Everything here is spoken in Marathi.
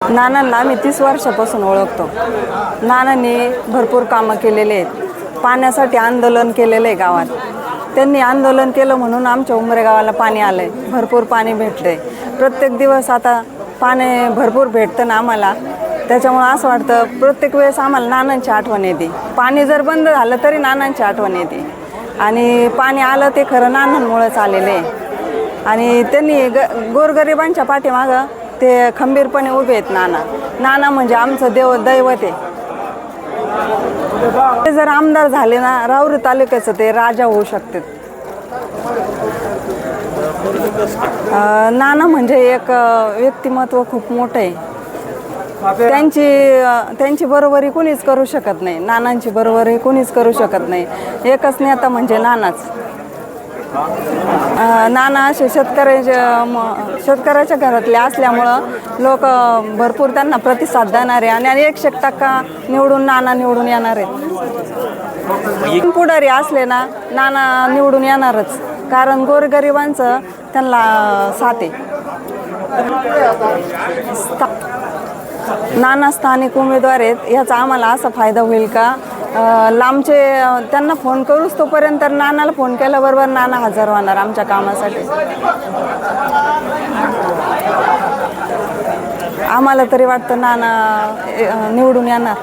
नानांना आम्ही 30 वर्षापासून ओळखतो. नानांनी भरपूर कामं केलेले आहेत. पाण्यासाठी आंदोलन केलेलं आहे गावात. त्यांनी आंदोलन केलं म्हणून आमच्या उंबरे गावाला पाणी आलं आहे. भरपूर पाणी भेटलं आहे. प्रत्येक दिवस आता पाणी भरपूर भेटतं ना आम्हाला. त्याच्यामुळं असं वाटतं प्रत्येक वेळेस आम्हाला नानांची आठवण येते. पाणी जर बंद झालं तरी नानांची आठवण येते. आणि पाणी आलं ते खरं नानांमुळेच आलेलं आहे. आणि त्यांनी गोरगरिबांच्या पाठीमागं ते खंबीरपणे उभे आहेत. नाना म्हणजे आमचं दैवत आहे. ते जर आमदार झाले ना राहुरी तालुक्याचं ते राजा होऊ शकतात. नाना म्हणजे एक व्यक्तिमत्व खूप मोठं आहे. त्यांची बरोबरी कोणीच करू शकत नाही. नानांची बरोबरी कोणीच करू शकत नाही. एकच नेता म्हणजे नानाच. नाना असे शेतकऱ्याच्या घरातले असल्यामुळं लोक भरपूर त्यांना प्रतिसाद देणार आहे. आणि 100% नाना निवडून येणार आहेत. पुढारी असले ना नाना निवडून येणारच. कारण गोरगरिबांचं त्यांना साथ आहे. नाना स्थानिक उमेदवार आहेत. याचा आम्हाला असा फायदा होईल का लांबचे त्यांना फोन करूच तोपर्यंत नानाला फोन केल्याबरोबर नाना हजर होणार आमच्या कामासाठी. आम्हाला तरी वाटतं नाना निवडून येणार.